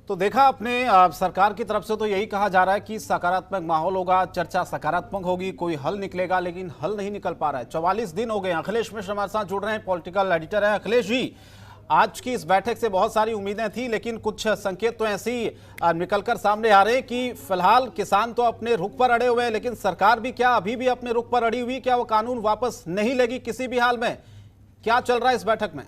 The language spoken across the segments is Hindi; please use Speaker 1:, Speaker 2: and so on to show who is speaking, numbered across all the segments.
Speaker 1: तो देखा आपने सरकार की तरफ से तो यही कहा जा रहा है कि सकारात्मक माहौल होगा, चर्चा सकारात्मक होगी, कोई हल निकलेगा, लेकिन हल नहीं निकल पा रहा है। 44 दिन हो गए। अखिलेश मिश्र हमारे साथ जुड़ रहे हैं, पॉलिटिकल एडिटर हैं। अखिलेश जी, आज की इस बैठक से बहुत सारी उम्मीदें थी, लेकिन कुछ संकेत तो ऐसे ही निकलकर सामने आ रहे हैं कि फिलहाल किसान तो अपने रुख पर अड़े हुए हैं, लेकिन सरकार भी क्या अभी भी अपने रुख पर अड़ी हुई? क्या वो कानून वापस नहीं लेगी किसी भी हाल में? क्या चल रहा है इस बैठक में?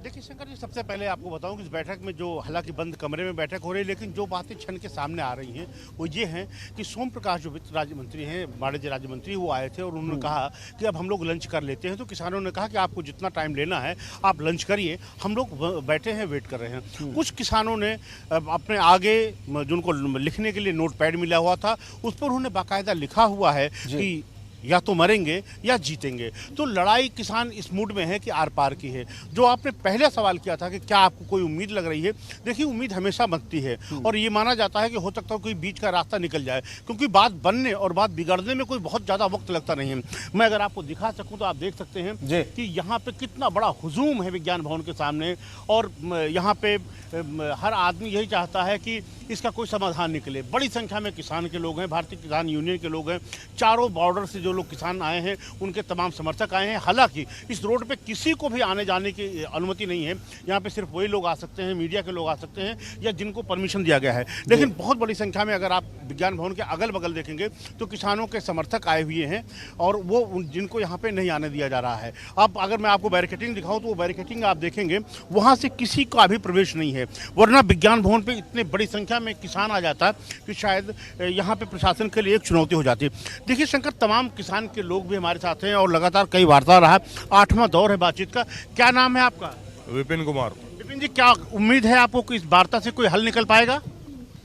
Speaker 2: देखिए शंकर जी, सबसे पहले आपको बताऊं कि इस बैठक में जो हालांकि बंद कमरे में बैठक हो रही है, लेकिन जो बातें छन के सामने आ रही हैं वो ये हैं कि सोम प्रकाश जो वित्त राज्य मंत्री हैं, वाणिज्य राज्य मंत्री, वो आए थे और उन्होंने कहा कि अब हम लोग लंच कर लेते हैं। तो किसानों ने कहा कि आपको जितना टाइम लेना है आप लंच करिए, हम लोग बैठे हैं, वेट कर रहे हैं। कुछ किसानों ने अपने आगे जिनको लिखने के लिए नोट पैड मिला हुआ था उस पर उन्होंने बाकायदा लिखा हुआ है कि या तो मरेंगे या जीतेंगे। तो लड़ाई किसान इस मूड में है कि आर पार की है। जो आपने पहले सवाल किया था कि क्या आपको कोई उम्मीद लग रही है, देखिए उम्मीद हमेशा बनती है और ये माना जाता है कि हो सकता है कोई बीच का रास्ता निकल जाए, क्योंकि बात बनने और बात बिगड़ने में कोई बहुत ज़्यादा वक्त लगता नहीं है। मैं अगर आपको दिखा सकूँ तो आप देख सकते हैं कि यहाँ पे कितना बड़ा हुजूम है विज्ञान भवन के सामने, और यहाँ पे हर आदमी यही चाहता है कि इसका कोई समाधान निकले। बड़ी संख्या में किसान के लोग हैं, भारतीय किसान यूनियन के लोग हैं, चारों बॉर्डर से जो लोग किसान आए हैं उनके तमाम समर्थक आए हैं। हालांकि इस रोड पे किसी को भी आने जाने की अनुमति नहीं है। यहाँ पे सिर्फ वही लोग आ सकते हैं, मीडिया के लोग आ सकते हैं या जिनको परमिशन दिया गया है। लेकिन बहुत बड़ी संख्या में अगर आप विज्ञान भवन के अगल बगल देखेंगे तो किसानों के समर्थक आए हुए हैं और वो जिनको यहाँ पे नहीं आने दिया जा रहा है। अब अगर मैं आपको बैरिकेटिंग दिखाऊँ तो वो बैरिकेटिंग आप देखेंगे वहाँ से किसी का भी प्रवेश नहीं है, वरना विज्ञान भवन पे इतनी बड़ी संख्या में किसान आ जाता कि शायद यहाँ पे प्रशासन के लिए एक चुनौती हो जाती। देखिए शंकर, तमाम किसान के लोग भी हमारे साथ हैं और लगातार कई वार्ता रहा, 8वां दौर है बातचीत का। क्या नाम है आपका?
Speaker 3: विपिन कुमार।
Speaker 2: विपिन जी, क्या उम्मीद है आपको कि इस वार्ता से कोई हल निकल पाएगा?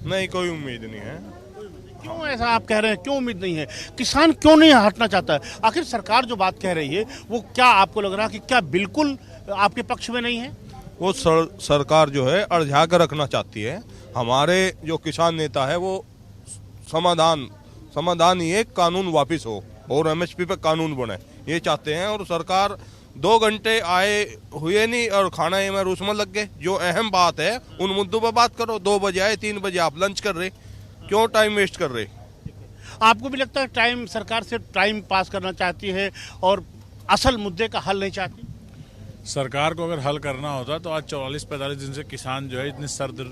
Speaker 3: नहीं, कोई उम्मीद नहीं है।
Speaker 2: क्यों ऐसा आप कह रहे हैं? क्यों उम्मीद नहीं है? किसान क्यों नहीं हटना चाहता है? आखिर सरकार जो बात कह रही है वो क्या आपको लग रहा है कि क्या बिल्कुल आपके पक्ष में नहीं है?
Speaker 3: वो सरकार जो है अड़झा कर रखना चाहती है। हमारे जो किसान नेता है वो समाधान ये कानून वापस हो और एमएसपी पे कानून बने, ये चाहते हैं। और सरकार 2 घंटे आए हुए नहीं और खाना में रूस में लग गए। जो अहम बात है उन मुद्दों पर बात करो। 2 बजे आए, 3 बजे आप लंच कर रहे, क्यों टाइम वेस्ट कर रहे?
Speaker 2: आपको भी लगता है टाइम सरकार से टाइम पास करना चाहती है और असल मुद्दे का हल नहीं चाहती?
Speaker 4: सरकार को अगर हल करना होता तो आज 44-45 दिन से किसान जो है इतने सर्द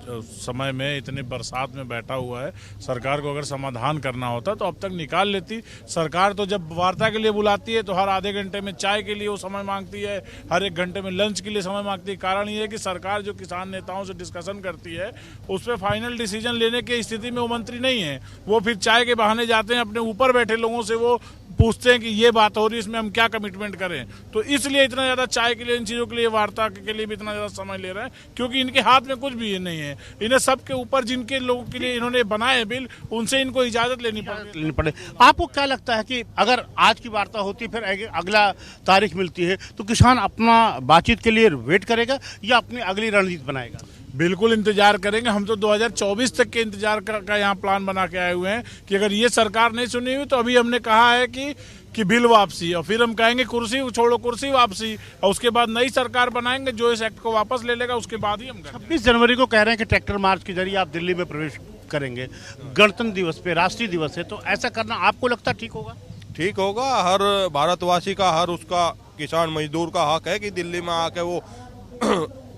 Speaker 4: समय में, इतने बरसात में बैठा हुआ है। सरकार को अगर समाधान करना होता तो अब तक निकाल लेती। सरकार तो जब वार्ता के लिए बुलाती है तो हर आधे घंटे में चाय के लिए वो समय मांगती है, हर 1 घंटे में लंच के लिए समय मांगती है। कारण ये है कि सरकार जो किसान नेताओं से डिस्कशन करती है उस पर फाइनल डिसीजन लेने की स्थिति में वो मंत्री नहीं है। वो फिर चाय के बहाने जाते हैं, अपने ऊपर बैठे लोगों से वो पूछते हैं कि ये बात हो रही है, इसमें हम क्या कमिटमेंट करें। तो इसलिए इतना ज़्यादा चाय के लिए, इन चीज़ों के लिए, वार्ता के लिए भी इतना ज़्यादा समय ले रहे हैं, क्योंकि इनके हाथ में कुछ भी नहीं है। इन्हें सबके ऊपर जिनके लोगों के लिए इन्होंने बनाए बिल, उनसे इनको इजाज़त लेनी पड़े।
Speaker 2: आपको क्या लगता है कि अगर आज की वार्ता होती फिर अगला तारीख मिलती है तो किसान अपना बातचीत के लिए वेट करेगा या अपनी अगली रणनीति बनाएगा?
Speaker 4: बिल्कुल इंतजार करेंगे। हम तो 2024 तक के इंतजार का यहाँ प्लान बना के आए हुए हैं कि अगर ये सरकार नहीं सुनी हुई तो अभी हमने कहा है कि बिल वापसी, और फिर हम कहेंगे कुर्सी छोड़ो, कुर्सी वापसी, और उसके बाद नई सरकार बनाएंगे जो इस एक्ट को वापस ले लेगा, उसके बाद ही हम
Speaker 2: 26 जनवरी को कह रहे हैं कि ट्रैक्टर मार्च के जरिए आप दिल्ली में प्रवेश करेंगे। गणतंत्र दिवस पे, राष्ट्रीय दिवस है, तो ऐसा करना आपको लगता ठीक होगा?
Speaker 3: ठीक होगा। हर भारतवासी का, हर उसका किसान मजदूर का हक है कि दिल्ली में आके वो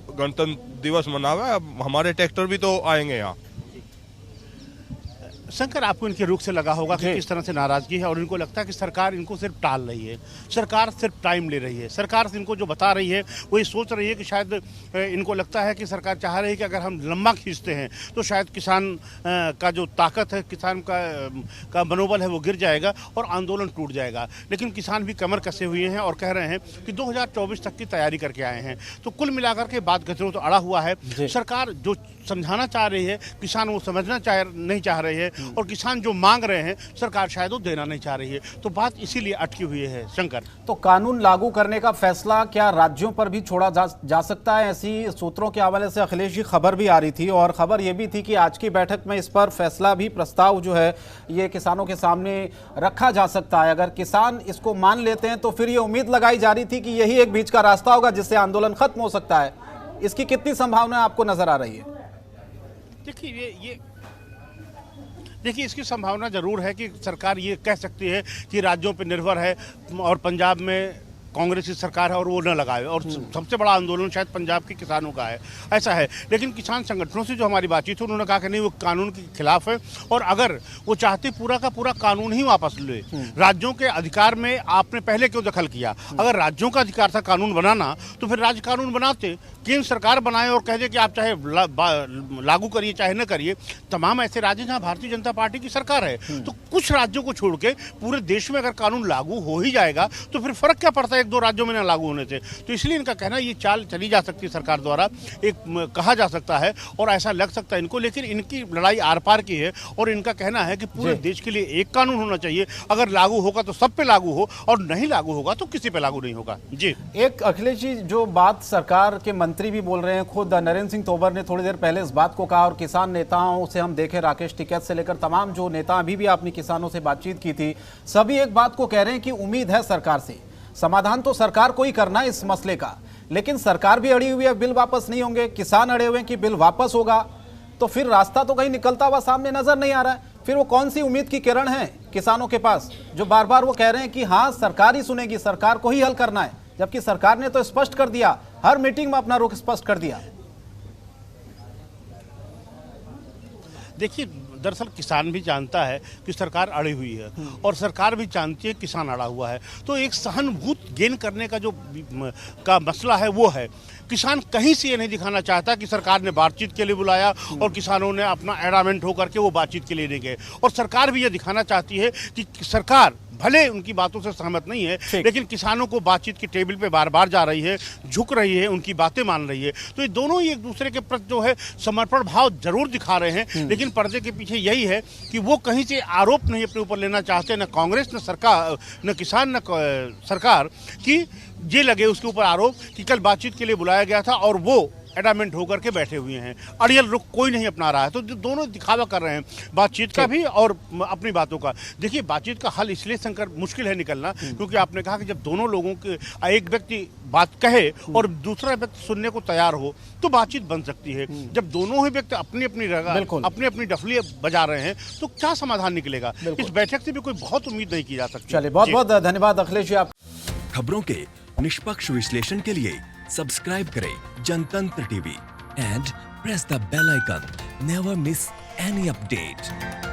Speaker 3: गणतंत्र दिवस मनावे। अब हमारे ट्रैक्टर भी तो आएंगे यहाँ।
Speaker 2: शंकर, आपको इनके रुख से लगा होगा कि किस तरह से नाराजगी है और इनको लगता है कि सरकार इनको सिर्फ टाल रही है, सरकार सिर्फ टाइम ले रही है। सरकार इनको जो बता रही है वो ये सोच रही है कि शायद इनको लगता है कि सरकार चाह रही है कि अगर हम लंबा खींचते हैं तो शायद किसान का जो ताकत है, किसान का मनोबल है वो गिर जाएगा और आंदोलन टूट जाएगा। लेकिन किसान भी कमर कसे हुए हैं और कह रहे हैं कि 2024 तक की तैयारी करके आए हैं। तो कुल मिलाकर के बात गतिरोध तो अड़ा हुआ है। सरकार जो समझाना चाह रही है, किसान वो समझना नहीं चाह रहे हैं और किसान जो मांग रहे हैं सरकार शायद वो देना नहीं चाह रही है, तो बात इसीलिए अटकी हुई है शंकर।
Speaker 1: तो कानून लागू करने का फैसला क्या राज्यों पर भी छोड़ा जा सकता है? ऐसी सूत्रों के हवाले से अखिलेश जी खबर भी आ रही थी, और खबर यह भी थी कि आज की बैठक में इस पर फैसला भी, प्रस्ताव जो है ये किसानों के सामने रखा जा सकता है। अगर किसान इसको मान लेते हैं तो फिर ये उम्मीद लगाई जा रही थी कि यही एक बीच का रास्ता होगा जिससे आंदोलन खत्म हो सकता है। इसकी कितनी संभावना आपको नजर आ रही है?
Speaker 2: देखिए इसकी संभावना जरूर है कि सरकार ये कह सकती है कि राज्यों पर निर्भर है और पंजाब में कांग्रेस की सरकार है और वो न लगाए, और सबसे बड़ा आंदोलन शायद पंजाब के किसानों का है, ऐसा है। लेकिन किसान संगठनों से जो हमारी बातचीत है उन्होंने कहा कि नहीं, वो कानून के खिलाफ है, और अगर वो चाहते पूरा का पूरा कानून ही वापस ले। राज्यों के अधिकार में आपने पहले क्यों दखल किया? अगर राज्यों का अधिकार था कानून बनाना तो फिर राज्य कानून बनाते, केंद्र सरकार बनाए और कह दे कि आप चाहे लागू करिए चाहे न करिए। तमाम ऐसे राज्य जहाँ भारतीय जनता पार्टी की सरकार है, तो कुछ राज्यों को छोड़ के पूरे देश में अगर कानून लागू हो ही जाएगा तो फिर फर्क क्या पड़ता है एक दो राज्यों में न लागू होने से? तो इसलिए इनका कहना ये चाल चली जा सकती है सरकार द्वारा, एक कहा जा सकता है और ऐसा लग सकता है इनको, लेकिन इनकी लड़ाई आर पार की है और इनका कहना है कि पूरे देश के लिए एक कानून होना चाहिए। अगर लागू होगा तो सब पे लागू हो, और नहीं लागू होगा तो किसी पे लागू नहीं होगा। जी
Speaker 1: एक अखिलेश जी, जो बात सरकार के मंत्री भी बोल रहे हैं, खुद नरेंद्र सिंह तोमर ने थोड़ी देर पहले इस बात को कहा, और किसान नेताओं से हम देखें, राकेश टिकैत से लेकर तमाम जो नेता अभी भी आपने किसानों से बातचीत की थी, सभी एक बात को कह रहे हैं कि उम्मीद है सरकार से। समाधान तो सरकार को ही करना है इस मसले का, लेकिन सरकार भी अड़ी हुई है, बिल वापस नहीं होंगे, किसान अड़े हुए हैं कि बिल वापस होगा, तो फिर रास्ता तो कहीं निकलता हुआ सामने नजर नहीं आ रहा है। फिर वो कौन सी उम्मीद की किरण है किसानों के पास, जो बार बार वो कह रहे हैं कि हाँ सरकार ही सुनेगी, सरकार को ही हल करना है, जबकि सरकार ने तो स्पष्ट कर दिया, हर मीटिंग में अपना रुख स्पष्ट कर दिया।
Speaker 2: देखिए दरअसल किसान भी जानता है कि सरकार अड़ी हुई है और सरकार भी जानती है किसान अड़ा हुआ है, तो एक सहानुभूति गेन करने का जो मसला है वो है। किसान कहीं से ये नहीं दिखाना चाहता कि सरकार ने बातचीत के लिए बुलाया और किसानों ने अपना एडामेंट होकर के वो बातचीत के लिए नहीं गए, और सरकार भी ये दिखाना चाहती है कि सरकार भले उनकी बातों से सहमत नहीं है, लेकिन किसानों को बातचीत की टेबल पे बार बार जा रही है, झुक रही है, उनकी बातें मान रही है। तो ये दोनों ही एक दूसरे के प्रति जो है समर्पण भाव जरूर दिखा रहे हैं, लेकिन पर्दे के पीछे यही है कि वो कहीं से आरोप नहीं अपने ऊपर लेना चाहते, न कांग्रेस न सरकार न किसान न सरकार, कि ये लगे उसके ऊपर आरोप कि कल बातचीत के लिए बुलाया गया था और वो एडामेंट होकर के बैठे हुए हैं, अड़ियल रुख कोई नहीं अपना रहा है। तो दोनों दिखावा कर रहे हैं, बातचीत का भी और अपनी बातों का। देखिए बातचीत का हल इसलिए शंकर मुश्किल है निकलना, क्योंकि आपने कहा कि जब दोनों लोगों के एक व्यक्ति बात कहे और दूसरा व्यक्ति सुनने को तैयार हो तो बातचीत बन सकती है। जब दोनों ही व्यक्ति अपनी अपनी डफली बजा रहे हैं तो क्या समाधान निकलेगा? इस बैठक से भी कोई बहुत उम्मीद नहीं की जा सकती।
Speaker 1: चलिए, बहुत बहुत धन्यवाद अखिलेश जी। आप
Speaker 5: खबरों के निष्पक्ष विश्लेषण के लिए सब्सक्राइब करें Jantantra TV and press the bell icon. Never miss any update.